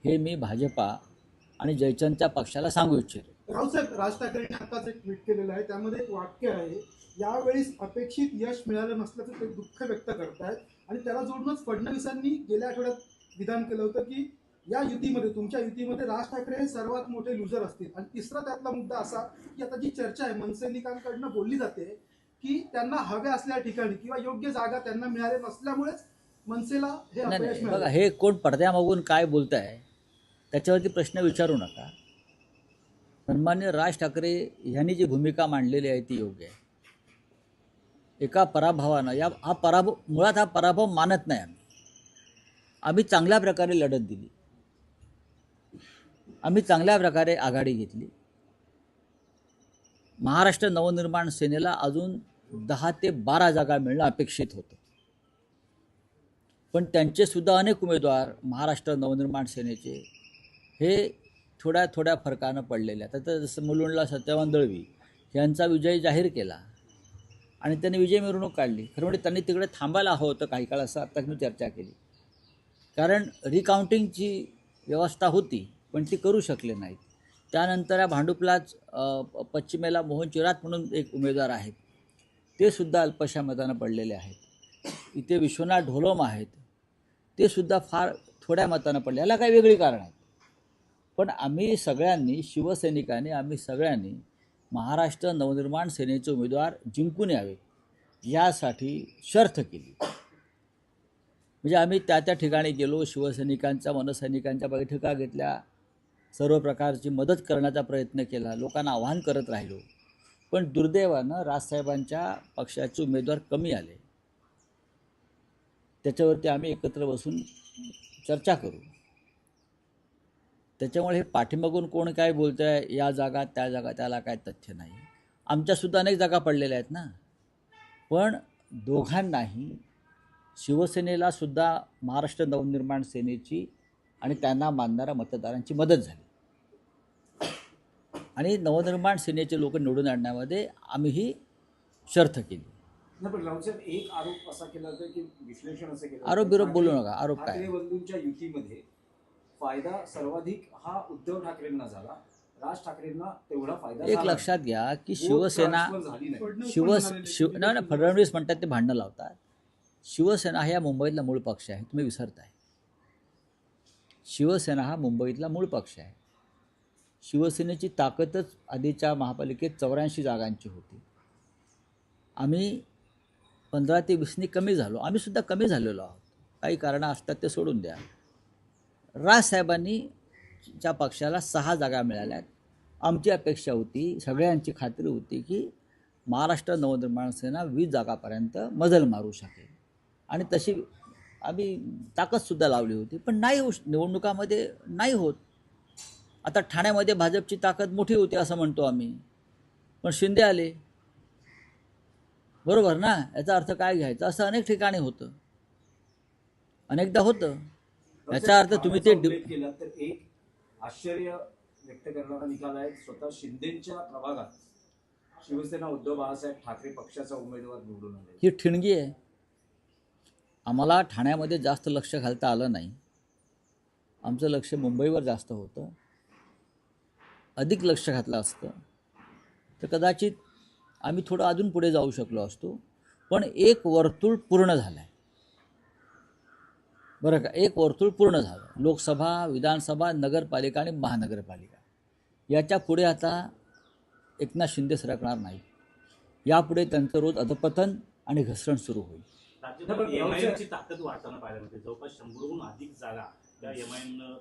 हे मी भाजपा आणि जयचंदच्या पक्षाला सांगू इच्छितो. रावसाहेब, राज ठाकरेंनी आताच एक ट्विट केलेलं आहे, त्यामध्ये एक वाक्य आहे, यावेळेस अपेक्षित यश मिळालं नसल्याचं ते दुःख व्यक्त करतायत. आणि त्याला जोडूनच फडणवीसांनी गेल्या आठवड्यात विधान केलं होतं की या युतीमध्ये, तुमच्या युतीमध्ये राज ठाकरे हे सर्वात मोठे लुजर असतील. आणि तिसरा त्यातला मुद्दा असा की आता जी चर्चा आहे मनसैनिकांकडनं बोलली जाते की त्यांना हव्या असल्या ठिकाणी किंवा योग्य जागा त्यांना मिळाल्या नसल्यामुळेच मनसेला हे नाही अपयश नाही, बघा, मिळालं. हे कोण पडद्यामागून काय बोलत आहे त्याच्यावरती प्रश्न विचारू नका. सन्मान्य राज ठाकरे यांनी जी भूमिका मांडलेली आहे ती योग्य आहे. एका पराभवानं मुळात हा पराभव मानत नाही आम्ही चांगल्या प्रकारे लढत दिली, आम्ही चांगल्या प्रकारे आघाडी घेतली. महाराष्ट्र नवनिर्माण सेनेला अजून 10 ते 12 जागा मिळणं अपेक्षित होतं, पण त्यांचे सुद्धा अनेक उमेदवार महाराष्ट्र नवनिर्माण सेनेचे हे थोड्या थोड्या फरकानं पडलेले आहेत. आता जसं मुलुंडला सत्यवान दळवी यांचा विजय जाहीर केला आणि त्यांनी विजय मिरवणूक काढली. खरं म्हणजे त्यांनी तिकडे थांबायला हवं होतं काही काळ, असं आता मी चर्चा केली, कारण रिकाउंटिंगची व्यवस्था होती पण ती करू शकले नाहीत. त्यानंतर या भांडुपलाच पश्चिमेला मोहन चिरात म्हणून एक उमेदवार आहेत, ते सुद्धा अल्पशा मतानं पडलेले आहेत. इथे विश्वनाथ ढोलम आहेत, ते सुद्धा फार थोड्या मतानं पडले. याला काही वेगळी कारण आहेत, पण आम्ही सगळ्यांनी, शिवसैनिकांनी, आम्ही सगळ्यांनी महाराष्ट्र नवनिर्माण सेनेचे उमेदवार जिंकून यावे यासाठी शर्थ केली. म्हणजे आम्ही त्या त्या ठिकाणी गेलो, शिवसैनिकांच्या, मनसैनिकांच्या बैठका घेतल्या, सर्व प्रकारची मदत करण्याचा प्रयत्न केला, लोकांना आवाहन करत राहिलो. पण दुर्दैवानं राजसाहेबांच्या पक्षाचे उमेदवार कमी आले. त्याच्यावरती आम्ही एकत्र बसून चर्चा करू. त्याच्यामुळे हे पाठीमागून कोण काय बोलतं आहे, या जागा त्या जागा, त्याला काय तथ्य नाही. आमच्यासुद्धा अनेक जागा पडलेल्या आहेत ना, पण दोघांनाही, शिवसेनेला सुद्धा महाराष्ट्र नवनिर्माण सेनेची आणि त्यांना मानणाऱ्या मतदारांची मदत झाली आणि नवनिर्माण सेनेचे लोक निवडून आणण्यामध्ये आम्हीही शर्थ केली. पण रावसाहेब, एक आरोप असा केला होता की विश्लेषण असं केलं, आरोप बिरोप बोलू नका. आरोप काय? ठाकरे बंधूंच्या युतीमध्ये फायदा सर्वाधिक हा उद्धव ठाकरेंना झाला, राज ठाकरेंना तेवढा फायदा एक झाला लक्षात घ्या की शिवसेना, फडणवीस म्हणतात ते भांडणं लावतात. शिवसेना हा या मुंबईतला मूळ पक्ष आहे, तुम्ही विसरताय. शिवसेना हा मुंबईतला मूळ पक्ष आहे. शिवसेनेची ताकदच आधीच्या महापालिकेत 84 जागांची होती. आम्ही 15 ते 20 कमी झालो. आम्ही सुद्धा कमी झालेलो आहोत, काही कारणं असतात ते सोडून द्या. राजसाहेबांनी च्या पक्षाला 6 जागा मिळाल्यात. आमची अपेक्षा होती, सगळ्यांची खात्री होती की महाराष्ट्र नवनिर्माण सेना 20 जागापर्यंत मजल मारू शकेल आणि तशी आम्ही ताकदसुद्धा लावली होती. पण नाही निवडणुकामध्ये नाही होत. आता ठाण्यामध्ये भाजपची ताकद मोठी होती असं म्हणतो आम्ही, पण शिंदे आले, बरोबर ना? याचा अर्थ काय घ्यायचा? असं अनेक ठिकाणी होतं, अनेकदा होतं. याचा अर्थ तुम्ही ते केला तर एक आश्चर्य व्यक्त करणारा निकाल आहे. स्वतः शिंदेच्या प्रभागात शिवसेना उद्धव बाळासाहेब ठाकरे पक्षाचा उमेदवार निवडून आले. ही ठिणगी आहे. आम्हाला ठाण्यामध्ये जास्त लक्ष घालता आलं नाही. आमचं लक्ष मुंबईवर जास्त होतं. अधिक लक्ष घातलं असतं तर कदाचित आम्ही थोडं अजून पुढे जाऊ शकलो असतो. पण एक वर्तुळ पूर्ण झालं आहे, बरं का? एक वर्तुळ पूर्ण झालं. लोकसभा, विधानसभा, नगरपालिका आणि महानगरपालिका, याच्या पुढे आता एकनाथ शिंदे सरकणार नाही. यापुढे त्यांचं रोज अधपतन आणि घसरण सुरू होईल. राज्यात एमआयएमची ताकद वाढताना पाहायला मिळते. जवळपास 100हून अधिक जागा त्या एमआयएमनं